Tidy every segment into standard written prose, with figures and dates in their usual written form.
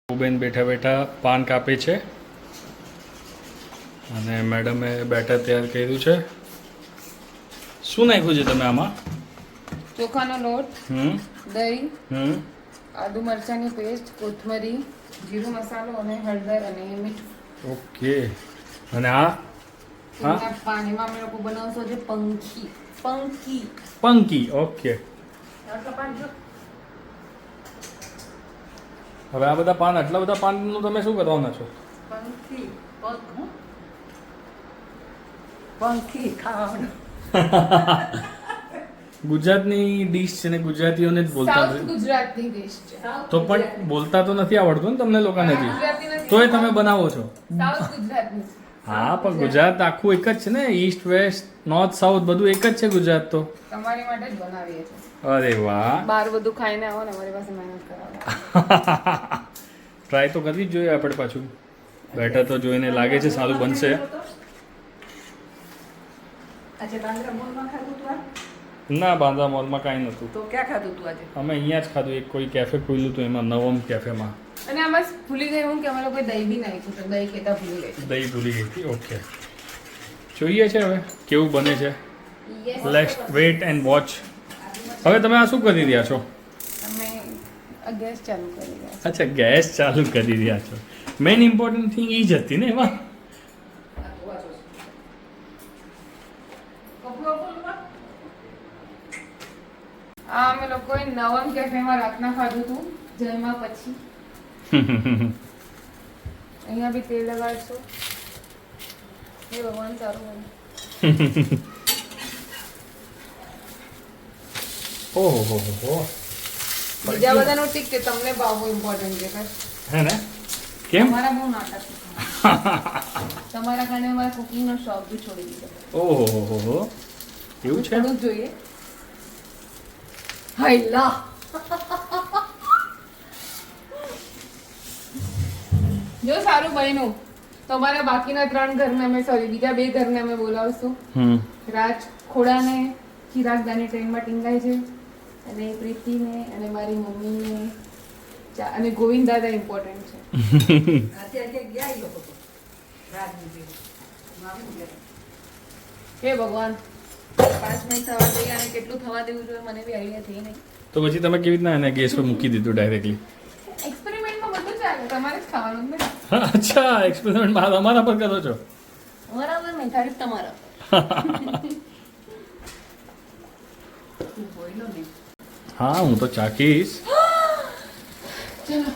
બેન બેઠા બેઠા પાન કાપે છે અને મેડમે બેટર તૈયાર કર્યું છે. શું નાખ્યું છે તમે આમાં? ચોખાનો લોટ, દહીં, આદુ મરચાંની પેસ્ટ, કોથમરી, જીરું મસાલો અને હળદર અને મીઠું. ઓકે. અને આ પાન એમાં અમે લોકો બનાવશો છે પંખી. પંકી. ઓકે. હવે આ બધા પાન, આટલા બધા પાનનું તમે શું કરવાના છો? પંખી ખાવાનું. ગુજરાતની ડીશ છે ને, ગુજરાતીઓને જ બોલતા સાઉથ ગુજરાતની ડિશ છે. તો પણ બોલતા તો નથી આવડતું ને તમને લોકોને હજી, તોય તમે બનાવો છો. સાઉથ ગુજરાતની. હા, પણ ગુજરાત આખું એક જ છે ને, ઈસ્ટ વેસ્ટ નોર્થ સાઉથ બધું એક જ છે ગુજરાત તો. તમારી માટે જ બનાવીએ છીએ. અરે વાહ. બહાર બધું ખાઈને આવો ને અમારી પાસે મહેનત કરાવો. ટ્રાય તો કરવી જ જોઈએ આપણે પાછું. બેટર તો જોઈને લાગે છે સારું બનશે. આજે બાંદ્રા મોલમાં ખાધું તું? ના, બાંદ્રા મોલમાં કાંઈ નહોતું. તો ક્યાં ખાધું તું આજે? અમે અહીંયા જ ખાધું. એક કોઈ કેફે ખુલ્યું હતું એમાં, નવમ કેફેમાં. અને આમાં ભૂલી ગઈ હું કે અમે લોકોએ દહીં બી નાખ્યું છે. દહીં કેતા ભૂલી ગઈ. દહીં ભૂલી ગઈ હતી. ઓકે, જોઈએ છે હવે કેવું બને છે. Let's weight and watch. હવે તમે આ શું કરી રહ્યા છો? અમે ગેસ ચાલુ કરી રહ્યા. અચ્છા, ગેસ ચાલુ કરી રહ્યા છો. મેઇન ઇમ્પોર્ટન્ટ થિંગ એ જ હતી ને એમાં. આ અમે લોકોએ નવમ કેફેમાં રાતના ખાધું હતું જયમાં પછી. અહીંયા બી તેલ લગાડશો. એ ભગવાન સારું હોય. ઓહો હો હો. બીજા બધાનું ઠીક છે, તમને ભાવવું ઇમ્પોર્ટન્ટ છે. હે ને? કેમ? તમારા બહુ નાટક. તમારા કારણે અમારા કુકિંગનો શોખ બી છોડી દીધો. ઓહો હો હો. એવું છે? થોડું જ જોઈએ. હાયલા. જો સારું બન્યું તો અમારા બાકીના 3 ઘરને અમે બીજા 2 ઘરને અમે બોલાવશું. રાજ ખોડાને ચિરાગદાની ટ્રેનમાં ટીંગાય છે, અને પ્રીતિને અને મારી મમ્મીને અને ગોવિંદ દાદા ઇમ્પોર્ટન્ટ છે. હે ભગવાન, 5 મિનિટ થવા જોઈએ અને કેટલું થવા દેવું જોઈએ મને બી આઈડિયા થઈ નહીં. તો પછી તમે કેવી રીતના એને ગેસ પર મૂકી દીધું ડાયરેક્ટલી? એક્સપેરિમેન્ટમાં બધું ચાલે, તમારે જ ખાવાનું ને. અચ્છા, એક્સપેરિમેન્ટ અમારા પર કરો છો? બરાબર નહીં, તારીફ તમારા. હા, હું તો ચાખીશ. ચલો,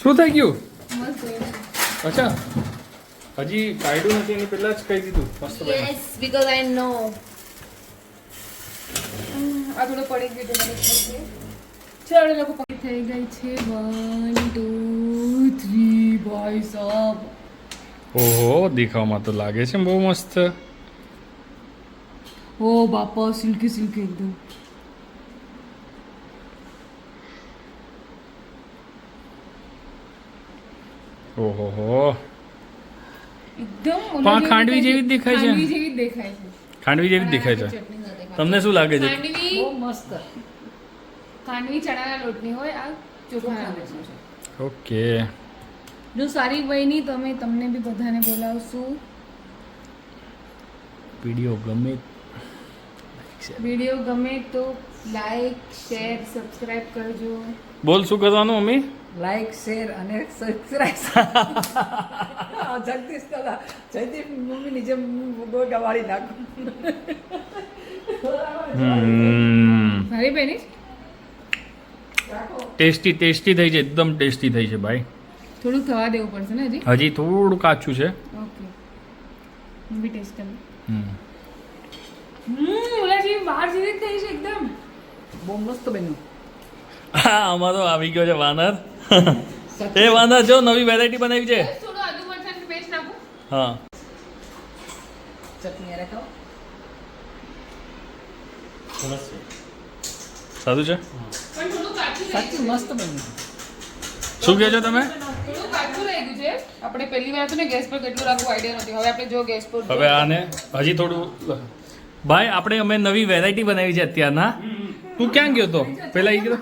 શું થઈ ગયું? મસ્ત બન્યું. અચ્છા, હજી કાઢ્યું નથી એની પહેલા જ કહી દીધું. મસ્ત બન્યું. યસ, બીકોઝ આઈ નો. આ થોડું પડી ગયું તો મને ખબર છે. ચાલો લોકો પડી થઈ ગઈ છે. 1 2 3 ભાઈ સાહેબ. ઓહો, દેખાવમાં તો લાગે છે બહુ મસ્ત. ઓ બાપા, સિલ્કી સિલ્કી એકદમ. ઓહો હો. એકદમ ખાંડવી જેવી જ દેખાય છે. ખાંડવી જેવી જ દેખાય છે. ખાંડવી જેવી જ દેખાય છે. તમને શું લાગે છે? ખાંડવી બહુ મસ્ત. ખાંડવી ચણાના લોટની હોય, આ ચોખાના લોટની છે. ઓકે. જો સારી બની તો અમે તમને બી બધાને બોલાવશું. વિડીયો ગમે તો લાઈક, શેર, સબસ્ક્રાઇબ કરજો. બોલ, શું કરવાનું મમ્મી? લાઈક, શેર અને સબસ્ક્રાઇબ. જગદીશ કલા જયદીપ મમ્મીની જેમ બહુ ગવાડી નાખું. મારી બેની ટેસ્ટી ટેસ્ટી થઈ છે, એકદમ ટેસ્ટી થઈ છે ભાઈ. થોડું થવા દેવું પડશે ને હજી. હજી થોડું કાચું છે. ઓકે, હું બી ટેસ્ટ કરું. ઓલા જેવી બહાર જેવી થઈ છે એકદમ. બહુ મસ્ત બન્યું. હા, અમારો આવી ગયો છે વાનર. એ વાનર જો નવી વેરાયટી બનાવી છે. થોડું આદુ મરચાંની પેસ્ટ નાખું. હા, ચટણી અરે ખાઓ. સારું છે. પણ થોડું કાચું સાચું મસ્ત બન્યું. શું કહો છો તમે? થોડું કાચું રહી ગયું છે. આપણે પહેલી વાર હતું ને ગેસ પર કેટલું રાખવું આઈડિયા નથી. હવે આપણે જો ગેસ પર હવે આને હજી થોડું ભાઈ, આપણે અમે નવી વેરાયટી બનાવી છે અત્યારના. તું ક્યાં ગયો તો પેલા? એ ગયો.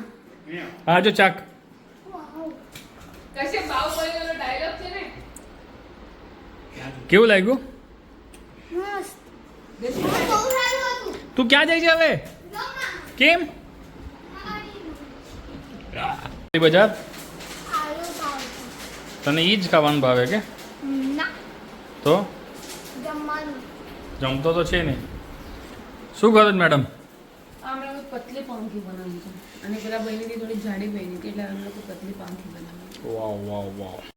હા, જો ચાક. કશે બાહુબલીનો ડાયલોગ છે ને કેવું લાગ્યું મસ્ત દેશી બહુ સારું હતું તું ક્યાં જાય છે હવે કેમ બજાર આલુ ભાવ તને ઈ જ ખાવાનું ભાવે કે ના તો જમવાનું જમતો તો છે નહીં શું કરો છો મેડમ અમે લોકો પતલી પાંખી બનાવી છે અને પેલા બહેની થોડી જાડી બહેની હતી એટલે અમે લોકો પતલી પાંખી બનાવી વાવ વાવ વાવ